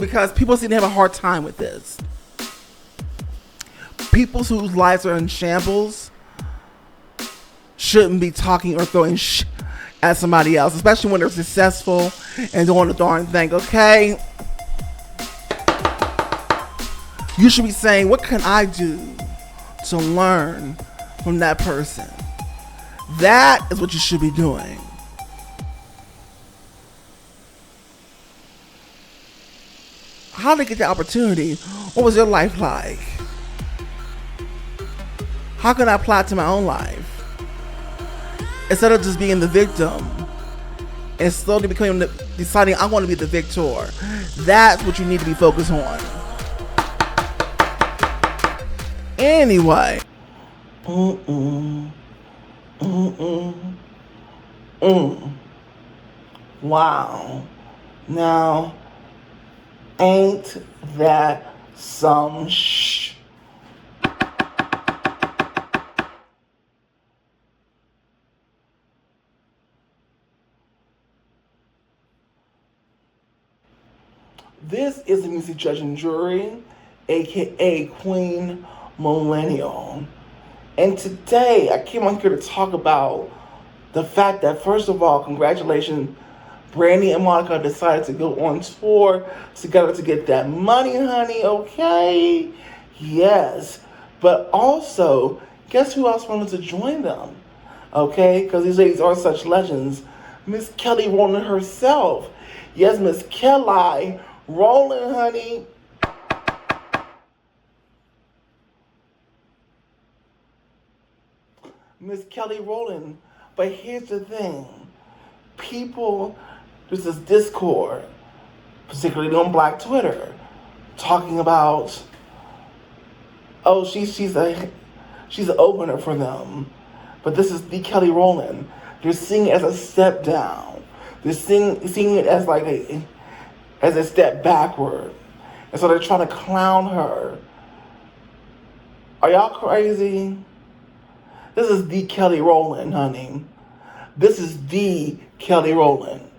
because people seem to have a hard time with this. People whose lives are in shambles shouldn't be talking or throwing at somebody else, especially when they're successful and doing the darn thing, okay? You should be saying, what can I do to learn from that person? That is what you should be doing. How did they get the opportunity? What was their life like? How can I apply it to my own life? Instead of just being the victim and slowly becoming deciding I want to be the victor. That's what you need to be focused on. Anyway. Wow. Now, ain't that some This is the music judge and jury, aka Queen Millennial. And today I came on here to talk about the fact that, first of all, congratulations, Brandy and Monica decided to go on tour together to get that money, honey, okay? Yes. But also, guess who else wanted to join them? Okay? Because these ladies are such legends. Miss Kelly Rowland herself. Yes, Miss Kelly Rowland, honey. Miss Kelly Rowland. But here's the thing. People, there's this discord, particularly on Black Twitter, talking about, oh, she's an opener for them. But this is the Kelly Rowland. They're seeing it as a step down. They're seeing it as like as a step backward. And so they're trying to clown her. Are y'all crazy? This is the Kelly Rowland, honey. This is the Kelly Rowland.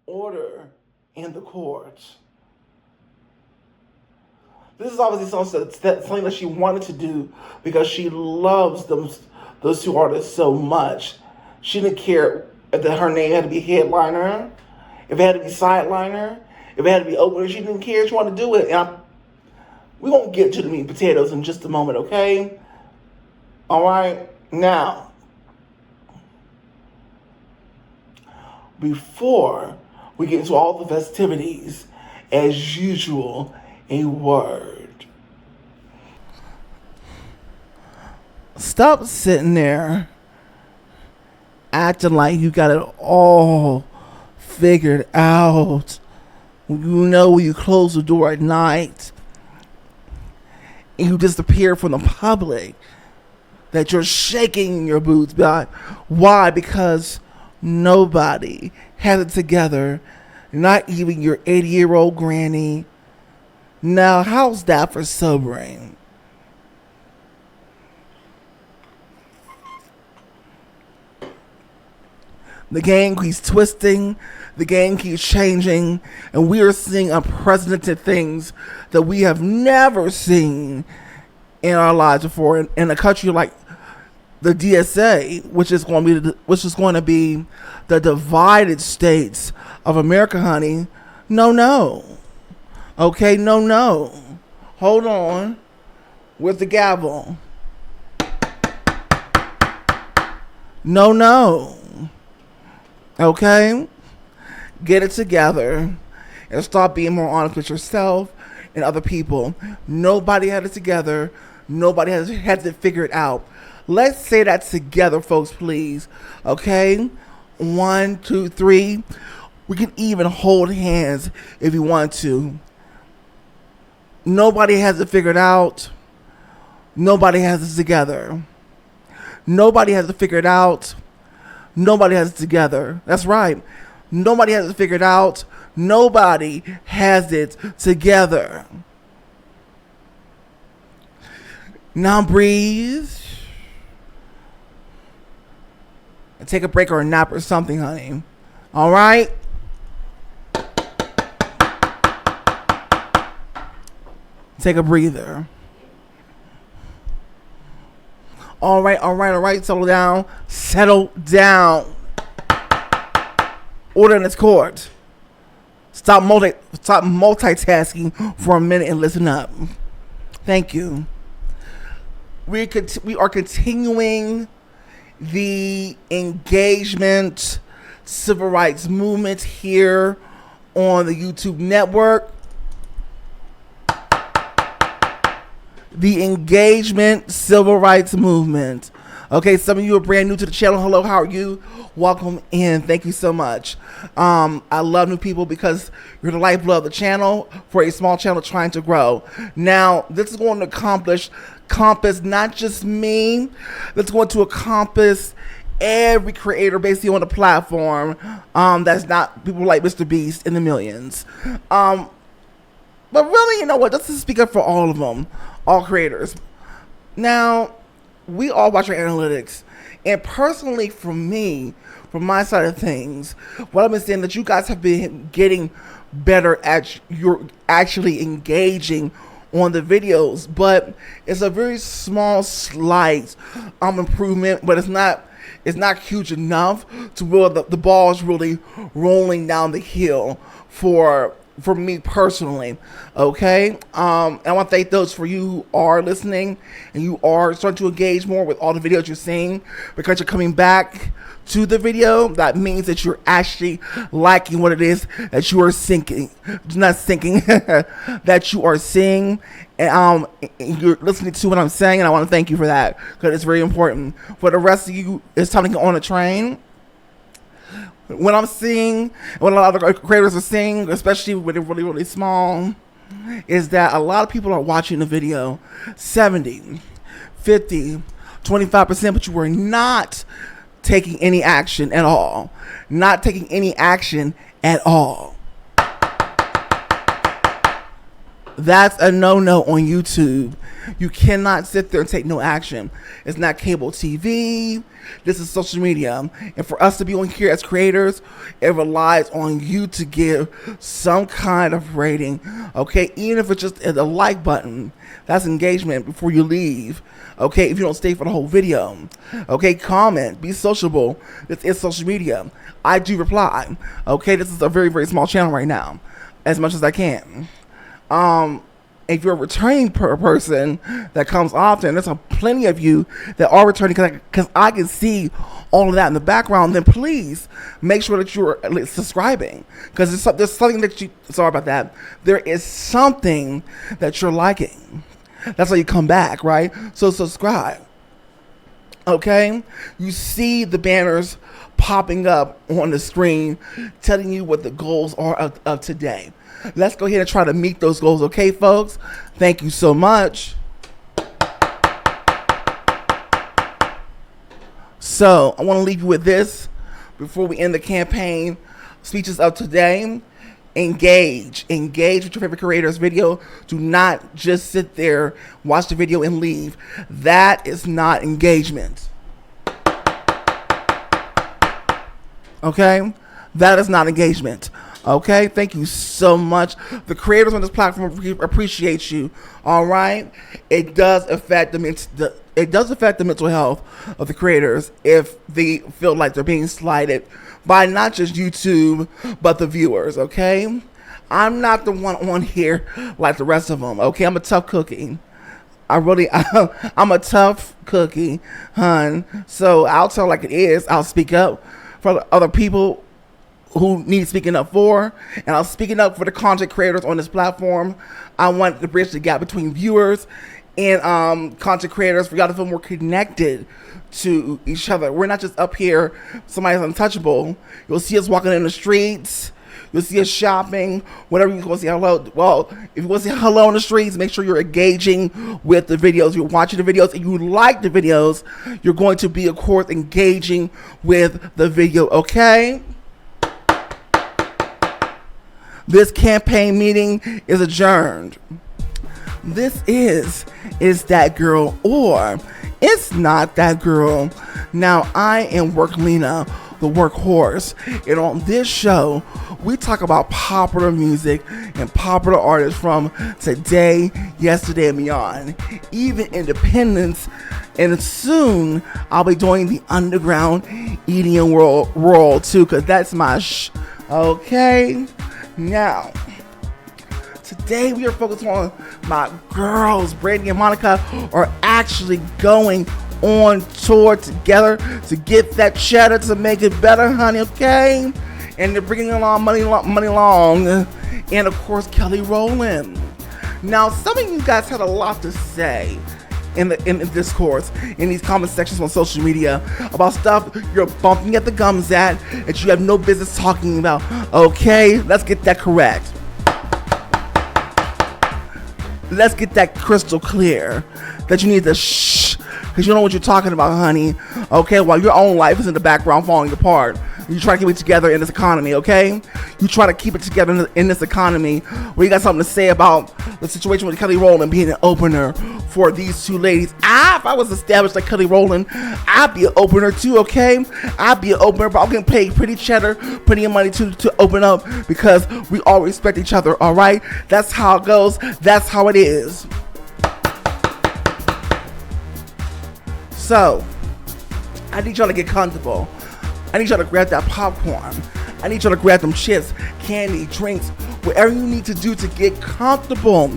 Order in the courts. This is obviously something that she wanted to do because she loves those two artists so much. She didn't care if her name had to be headliner, if it had to be sideliner, if it had to be opener. She didn't care. She wanted to do it. And we're going to get to the meat and potatoes in just a moment, okay? All right? Now, before we get into all the festivities, as usual, a word. Stop sitting there acting like you got it all figured out. You know, when you close the door at night and you disappear from the public, that you're shaking your boots. Why? Because nobody has it together, not even your 80-year-old granny. Now, how's that for sobering? The game keeps twisting, the game keeps changing, and we are seeing unprecedented things that we have never seen in our lives before. In a country like the DSA, which is going to be the divided states of America, honey. No. Okay, no. Hold on. With the gavel. No. Okay? Get it together and start being more honest with yourself and other people. Nobody had it together. Nobody has it figured out. Let's say that together, folks, please. Okay? 1, 2, 3. We can even hold hands if you want to. Nobody has it figured out. Nobody has it together. Nobody has it figured out. Nobody has it together. That's right. Nobody has it figured out. Nobody has it together. Now breathe. take a break or a nap or something, honey. All right? Take a breather. All right. Settle down. Order in its court. Stop multitasking for a minute and listen up. Thank you. We are continuing the engagement civil rights movement here on the YouTube network. The engagement civil rights movement. Okay, some of you are brand new to the channel. Hello, how are you? Welcome in. Thank you so much. I love new people because you're the lifeblood of the channel for a small channel trying to grow. Now, this is going to encompass not just me. It's going to encompass every creator basically on the platform. That's not people like Mr. Beast in the millions. But really, you know what? This is speak up for all of them, all creators. Now, we all watch our analytics. And personally, for me, from my side of things, what I've been saying that you guys have been getting better at you're actually engaging on the videos. But it's a very small, slight improvement, but it's not huge enough to where the ball is really rolling down the hill for me personally, okay? And I want to thank those for you who are listening and you are starting to engage more with all the videos you're seeing because you're coming back to the video. That means that you're actually liking what it is that you are that you are seeing, and you're listening to what I'm saying, and I want to thank you for that because it's very important. For the rest of you, it's time to get on the train. What I'm seeing, what a lot of other creators are seeing, especially when they're really, really small, is that a lot of people are watching the video 70, 50, 25%, but you are not taking any action at all. Not taking any action at all. That's a no-no on YouTube. You cannot sit there and take no action. It's not cable TV. This is social media. And for us to be on here as creators, it relies on you to give some kind of rating. Okay, even if it's just a like button, that's engagement before you leave. Okay, if you don't stay for the whole video. Okay, comment, be sociable. This is social media. I do reply. Okay, this is a very, very small channel right now, as much as I can. If you're a returning person that comes often, there's plenty of you that are returning because I can see all of that in the background. Then please make sure that you're subscribing because there's something that you. Sorry about that. There is something that you're liking. That's why you come back, right? So subscribe. Okay, you see the banners popping up on the screen telling you what the goals are of today. Let's go ahead and try to meet those goals, okay, folks? Thank you so much. So I want to leave you with this before we end the campaign speeches of today. Engage with your favorite creator's video. Do not just sit there, watch the video and leave. That is not engagement. Okay? That is not engagement. Okay, thank you so much. The creators on this platform appreciate you. All right, it does affect the mental health of the creators if they feel like they're being slighted by not just YouTube but the viewers. Okay, I'm not the one on here like the rest of them. Okay, I'm a tough cookie. I'm a tough cookie, hun. So I'll tell like it is. I'll speak up for other people who need speaking up for, and I'm speaking up for the content creators on this platform. I want to bridge the gap between viewers and content creators for y'all to feel more connected to each other. We're not just up here, somebody's untouchable. You'll see us walking in the streets, you'll see us shopping, whatever you want to say hello. Well, if you want to say hello in the streets, make sure you're engaging with the videos. You're watching the videos and you like the videos, you're going to be, of course, engaging with the video, okay? This campaign meeting is adjourned. This is that girl, or It's not that girl. Now, I am Worklina, the workhorse, and on this show, we talk about popular music and popular artists from today, yesterday, and beyond, even independents, and soon I'll be doing the underground EDM world too, because that's my okay? Now, today we are focused on my girls. Brandy and Monica are actually going on tour together to get that cheddar to make it better, honey, okay? And they're bringing along money long, and of course Kelly Rowland. Now, some of you guys had a lot to say in the discourse, in these comment sections on social media about stuff you're bumping at the gums at that you have no business talking about. Okay, let's get that correct. Let's get that crystal clear that you need to shh, because you know what you're talking about, honey. Okay, while your own life is in the background falling apart, you try to keep it together in this economy, okay? You try to keep it together in this economy where you got something to say about the situation with Kelly Rowland being an opener for these two ladies. If I was established like Kelly Rowland, I'd be an opener too, okay? I'd be an opener, but I'm getting paid pretty cheddar, plenty of money to open up because we all respect each other, all right? That's how it goes. That's how it is. So, I need y'all to get comfortable. I need y'all to grab that popcorn. I need y'all to grab them chips, candy, drinks, whatever you need to do to get comfortable.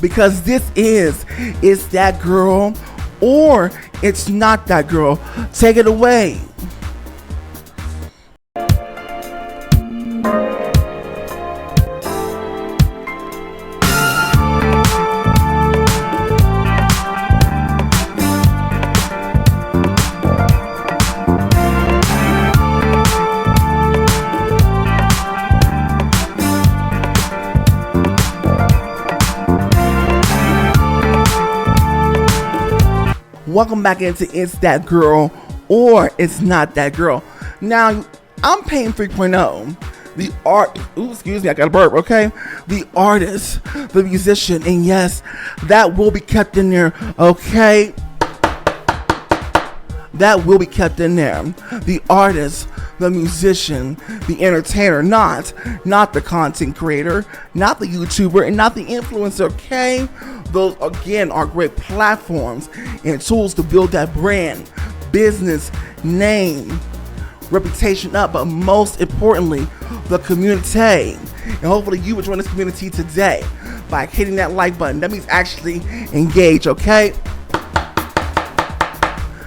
Because this is that girl or it's not that girl. Take it away. Welcome back into It's That Girl or It's Not That Girl. Now, I'm Pain 3.0. The excuse me, I got a burp, okay? The artist, the musician, and yes, that will be kept in there, okay? That will be kept in there. The artist, the musician, the entertainer, not the content creator, not the YouTuber, and not the influencer, okay? Those, again, are great platforms and tools to build that brand, business, name, reputation up, but most importantly, the community. And hopefully you will join this community today by hitting that like button. That means actually engage, okay?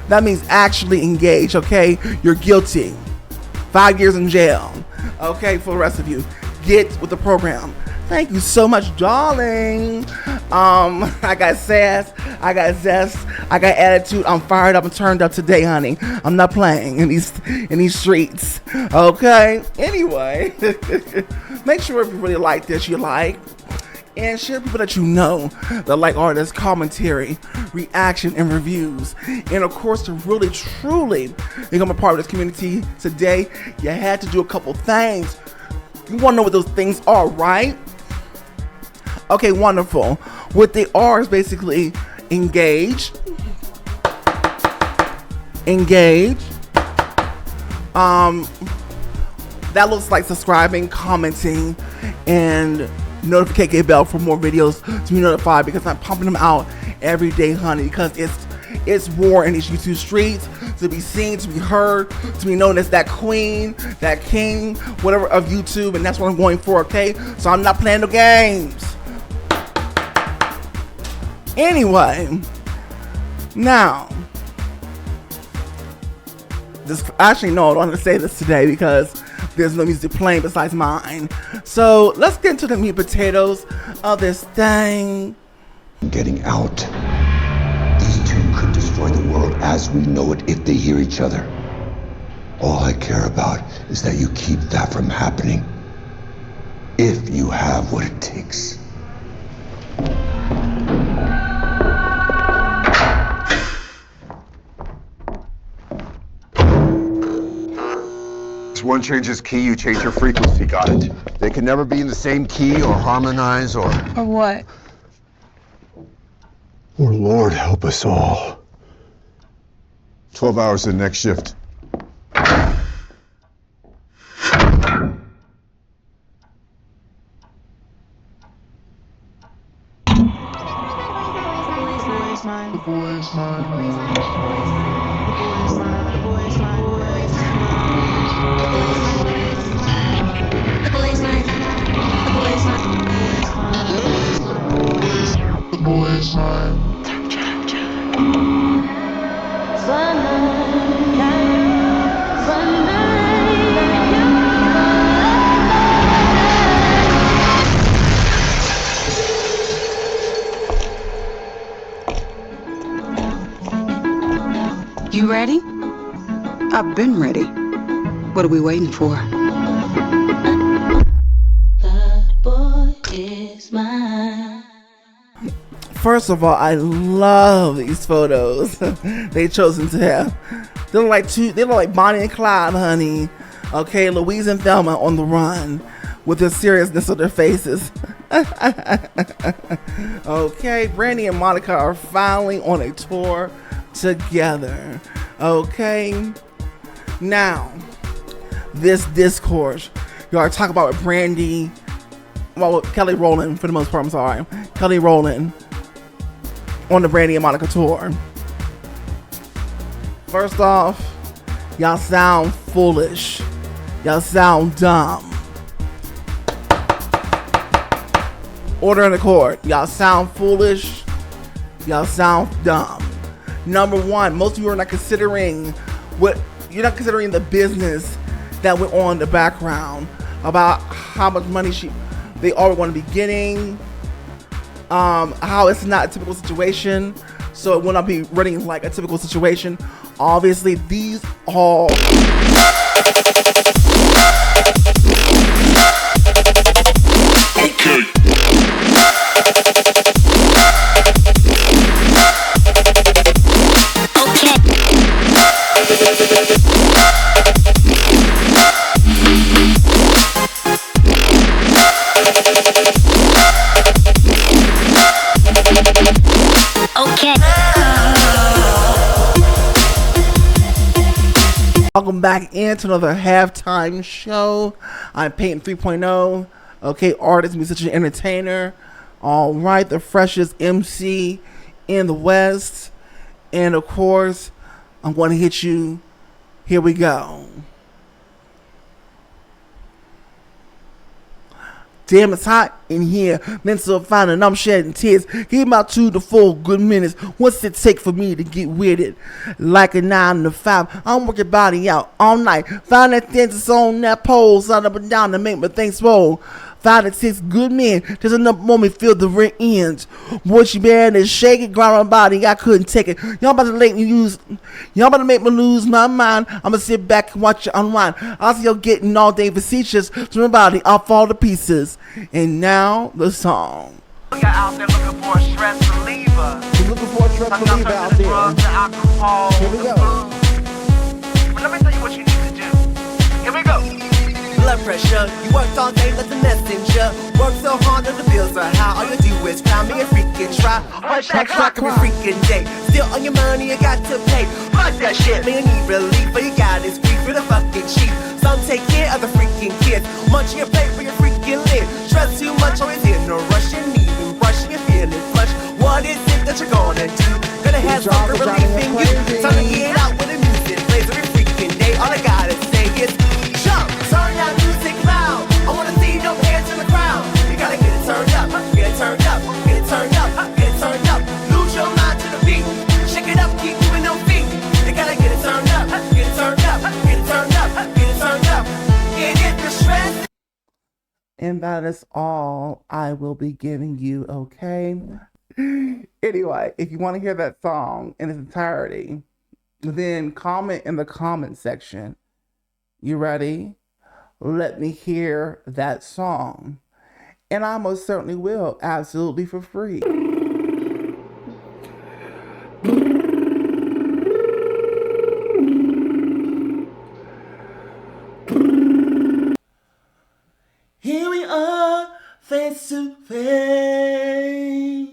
That means actually engage, okay? You're guilty. 5 years in jail. Okay, for the rest of you, get with the program. Thank you so much, darling. I got sass, I got zest, I got attitude. I'm fired up and turned up today, honey. I'm not playing in these streets. Okay. Anyway, make sure if you really like this, you like. And share people that you know that like artists, commentary, reaction, and reviews. And of course, to really, truly become a part of this community today, you had to do a couple things. You want to know what those things are, right? Okay, wonderful. What they are is basically engage. That looks like subscribing, commenting, and notification bell for more videos to be notified, because I'm pumping them out every day, honey, because it's war in these YouTube streets, to be seen, to be heard, to be known as that queen, that king, whatever of YouTube, and that's what I'm going for, okay? So I'm not playing no games. Anyway, now, actually, no, I don't want to say this today because there's no music playing besides mine. So let's get into the meat and potatoes of this thing. Getting out. These two could destroy the world as we know it if they hear each other. All I care about is that you keep that from happening. If you have what it takes. One changes key, you change your frequency. Got it. They can never be in the same key or harmonize or... Or what? Or Lord help us all. 12 hours to the next shift. You ready? I've been ready. What are we waiting for? The boy is mine. First of all, I love these photos they chosen to have. They look like Bonnie and Clyde, honey. Okay, Louise and Thelma on the run with the seriousness of their faces. Okay, Brandy and Monica are finally on a tour together. Okay, now this discourse y'all are talking about with Brandy, well, Kelly Rowland for the most part. I'm sorry, Kelly Rowland on the Brandy and Monica tour. First off, y'all sound foolish. Y'all sound dumb. Order in the court. Y'all sound foolish. Y'all sound dumb. Number one, most of you are not considering you're not considering the business that went on in the background about how much money they all want to be getting. How it's not a typical situation, so it will not be running like a typical situation. Obviously, these all Okay. Welcome back into another halftime show. I'm Peyton 3.0. Okay, artist, musician, entertainer. All right, the freshest MC in the West. And of course, I'm going to hit you. Here we go. Damn, it's hot in here. Men so fine and I'm shedding tears. Give my 2 to 4 good minutes. What's it take for me to get with it? Like a 9 to 5. I'm working body out all night. Find that thing that's on that pole. Slide up and down to make my things roll. 5 to 6 good men. Just enough moment feel the ring ends. Boy, she bad and shake it, grind my body. I couldn't take it. Y'all about to make me lose my mind. I'ma sit back and watch you unwind. I'll see you getting all day facetious. So my body, I'll fall to pieces. And now the song. You're out there looking for a stress reliever. We're looking for a stress reliever out there. Drugs, the alcohol, Here we the go. food. But let me tell you what you need to do. Here we go. Blood pressure, you worked all day like the messenger. Work so hard that the bills are high. All you do is cry me and freaking try. Watch that clock every freaking day. Still on your money, you got to pay. Fuck that shit, man, you need relief, but you got this grief for the fucking cheap. Some take care of the freaking kids. Munch your plate for your freaking lid. Stress too much, always in no rush. You need and brush, you're feeling flush. What is it that you're gonna do? Gonna have some relief in you. Time to get out with the music plays every freaking day. All I gotta say is jump, turn that music loud. I wanna see no hands in the crowd. You gotta get it turned up, get it turned up, get it turned up, get it turned up. Lose your mind to the beat. Shake it up, keep moving no feet. You gotta get it turned up, get it turned up, get it turned up, get it turned up. Get the stress. And that is all I will be giving you, okay? Anyway, if you want to hear that song in its entirety, then comment in the comment section. You ready? Let me hear that song. And I most certainly will, absolutely for free. Here we are, face to face,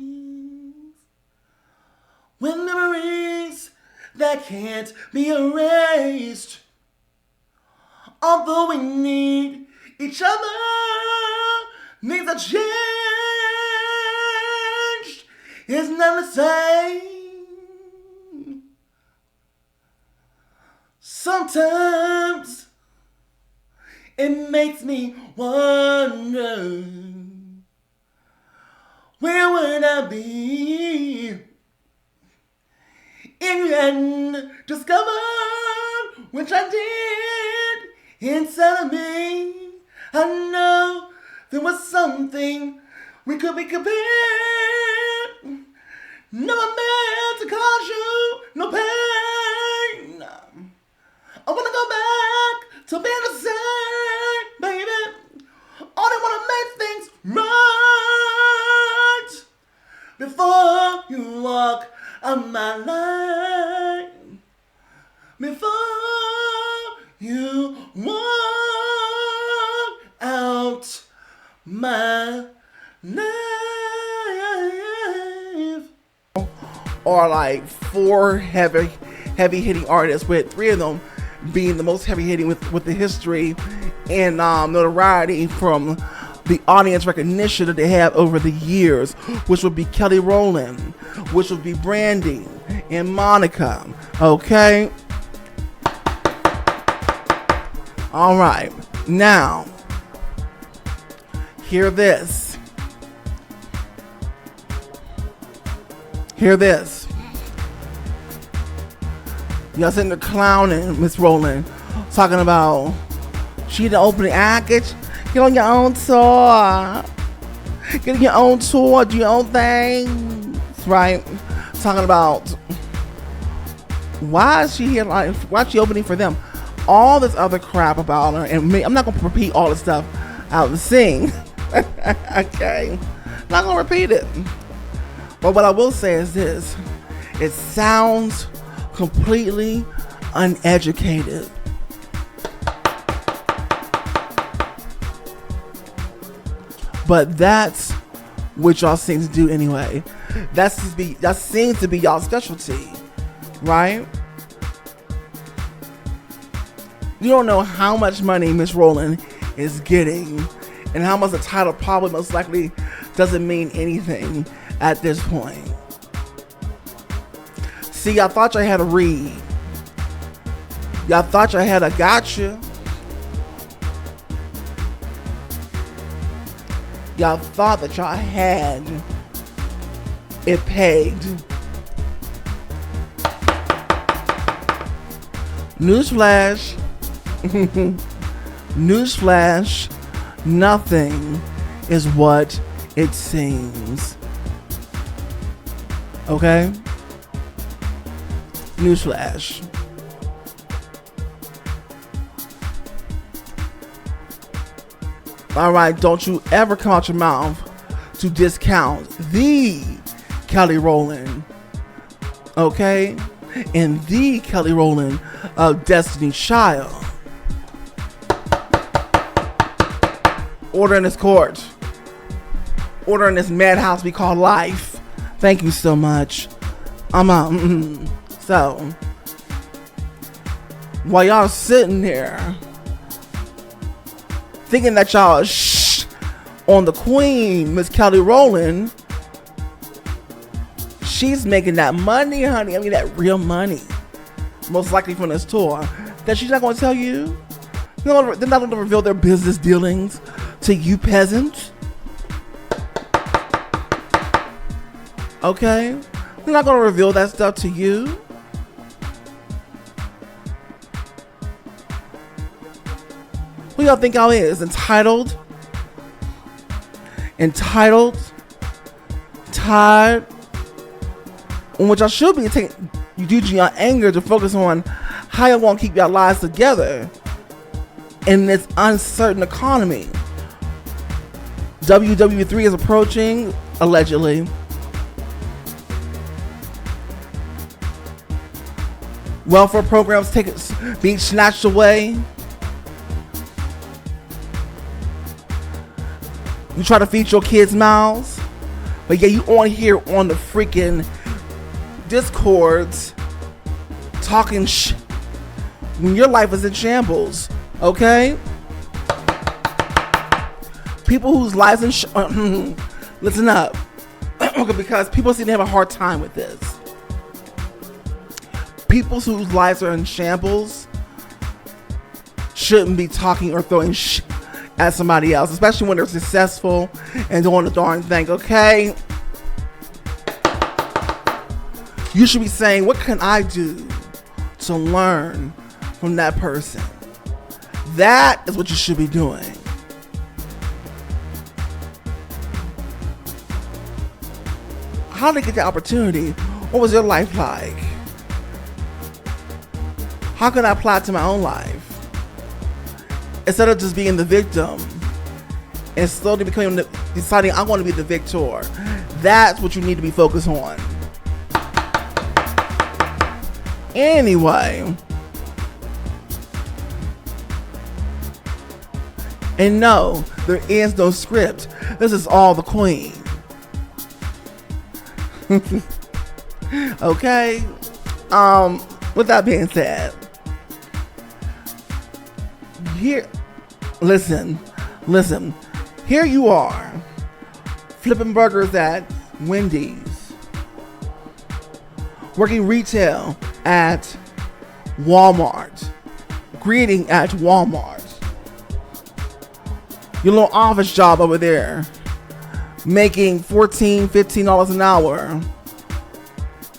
with memories that can't can't be erased. Although we need each other, things are changed. It's not the same. Sometimes it makes me wonder, where would I be if you hadn't discovered which I did inside of me? I know there was something we could be compared. Never meant to cause you no pain. I wanna go back to being the same, baby. Only wanna make things right before you walk out my life. Before you walk out my life. Or like 4 heavy hitting artists, with 3 of them being the most heavy hitting with the history and notoriety from the audience recognition that they have over the years, which would be Kelly Rowland, which would be Brandy and Monica. Okay. All right. Now, hear this. Hear this. Y'all sitting there clowning Miss Rowland, talking about she the opening act. Get on your own tour. Get on your own tour. Do your own thing. Right? Talking about why is she here? Like, why is she opening for them? All this other crap about her, and me. I'm not gonna repeat all the stuff out and sing. Okay, not gonna repeat it. But what I will say is this: it sounds completely uneducated. But that's what y'all seem to do anyway. That seems to be y'all specialty, right? You don't know how much money Miss Rowland is getting, and how much the title probably most likely doesn't mean anything at this point. See, y'all thought y'all had a read. Y'all thought y'all had a gotcha. Y'all thought that y'all had it pegged. Newsflash. Newsflash. Nothing is what it seems. Okay? Newsflash. Alright, don't you ever come out your mouth to discount the Kelly Rowland. Okay? And the Kelly Rowland of Destiny's Child. Order in this court. Order in this madhouse we call life. Thank you so much. I'm out. So, while y'all sitting there thinking that y'all on the queen, Miss Kelly Rowland, she's making that money, honey. I mean, that real money. Most likely from this tour. That she's not going to tell you. They're not going to reveal their business dealings to you peasants. Okay? They're not going to reveal that stuff to you. Who y'all think y'all is? Entitled? Tired? And what y'all should be taking, using your anger to focus on how y'all want to keep your lives together in this uncertain economy. WW3 is approaching, allegedly. Welfare programs being snatched away. You try to feed your kids' mouths, but yeah, you on here on the freaking Discords talking when your life is in shambles, okay? People whose lives in listen up, because people seem to have a hard time with this. People whose lives are in shambles shouldn't be talking or throwing at somebody else, especially when they're successful and doing the darn thing, okay? You should be saying, what can I do to learn from that person? That is what you should be doing. How did they get the opportunity? What was their life like? How can I apply it to my own life? Instead of just being the victim and slowly deciding I want to be the victor. That's what you need to be focused on. Anyway. And no, there is no script. This is all the queen. Okay? With that being said, listen. Here you are, flipping burgers at Wendy's, working retail at Walmart, greeting at Walmart, your little office job over there, making $14, $15 an hour,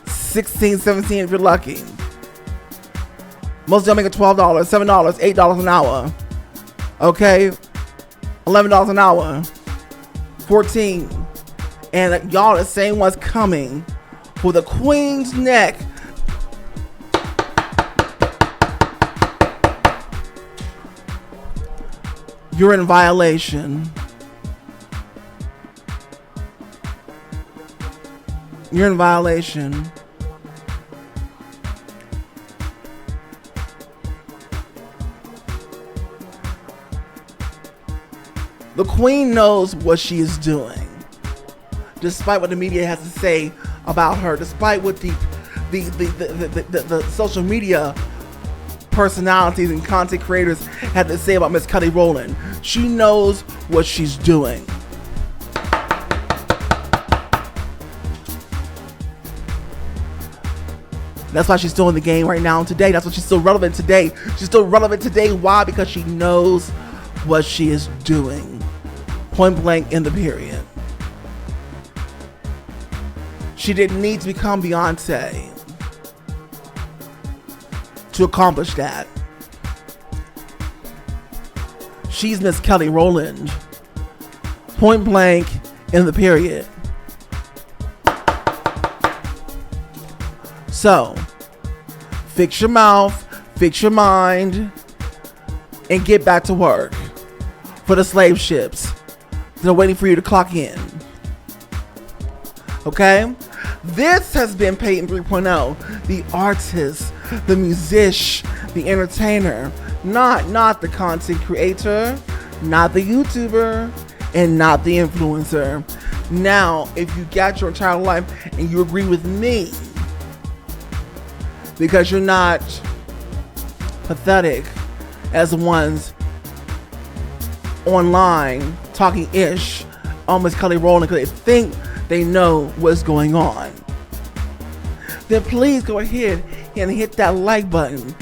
$16, $17 if you're lucky. Most of them making $12, $7, $8 an hour. Okay? $11 an hour. $14. And y'all the same ones coming for the queen's neck. You're in violation. You're in violation. The queen knows what she is doing, despite what the media has to say about her, despite what the social media personalities and content creators had to say about Miss Kelly Rowland. She knows what she's doing. That's why she's still in the game right now today. That's why she's still relevant today. She's still relevant today. Why? Because she knows what she is doing. Point blank in the period. She didn't need to become Beyonce to accomplish that. She's Miss Kelly Rowland. Point blank in the period. So, fix your mouth, fix your mind, and get back to work for the slave ships that are waiting for you to clock in. Okay? This has been Peyton 3.0, the artist, the musician, the entertainer, not the content creator, not the YouTuber, and not the influencer. Now, if you got your entire life and you agree with me, because you're not pathetic as the ones online talking ish on Miss Kelly Rowland because they think they know what's going on, then please go ahead and hit that like button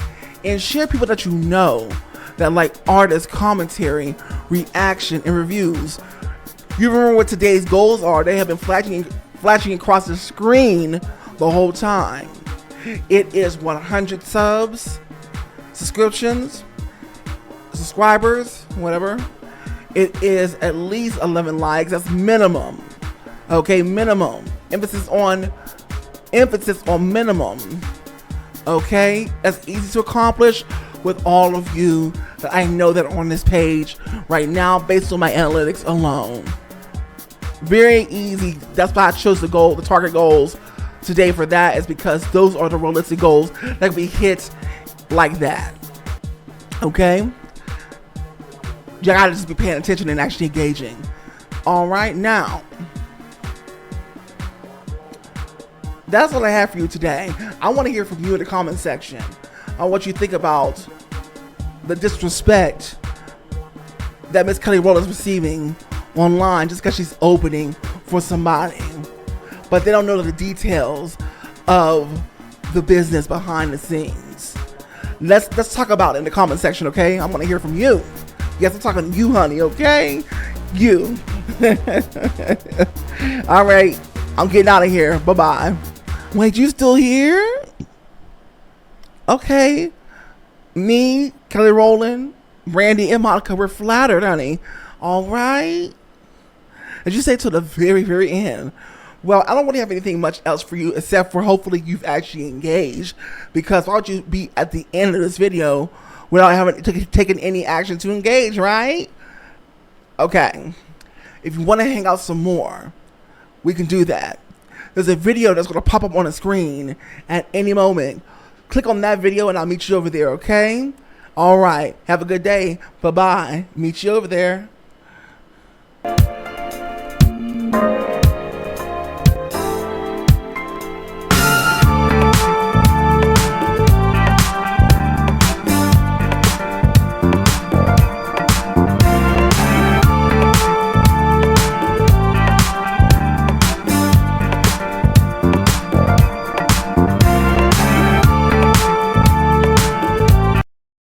and share people that you know that like artist commentary, reaction, and reviews. You remember what today's goals are. They have been flashing across the screen the whole time. It is 100 subscriptions, subscribers, whatever. It is at least 11 likes. That's minimum. Okay, minimum. Emphasis on minimum. Okay, that's easy to accomplish with all of you that I know that are on this page right now based on my analytics alone. Very easy. That's why I chose the target goals today for that, is because those are the realistic goals that can be hit like that. Okay? You gotta just be paying attention and actually engaging. Alright, now, That's what I have for you today. I want to hear from you in the comment section on what you think about the disrespect that Miss Kelly Rowland is receiving online just because she's opening for somebody, but they don't know the details of the business behind the scenes. Let's talk about it in the comment section, okay? I want to hear from you. Yes, I'm talking to you, honey, okay? You. All right, I'm getting out of here. Bye-bye. Wait, you still here? Okay. Me, Kelly Rowland, Brandy, and Monica, we're flattered, honey. All right. As you say, to the very, very end. Well, I don't really have anything much else for you except for hopefully you've actually engaged, because why would you be at the end of this video without having taken any action to engage, right? Okay. If you want to hang out some more, we can do that. There's a video that's going to pop up on the screen at any moment. Click on that video and I'll meet you over there, okay? All right. Have a good day. Bye-bye. Meet you over there.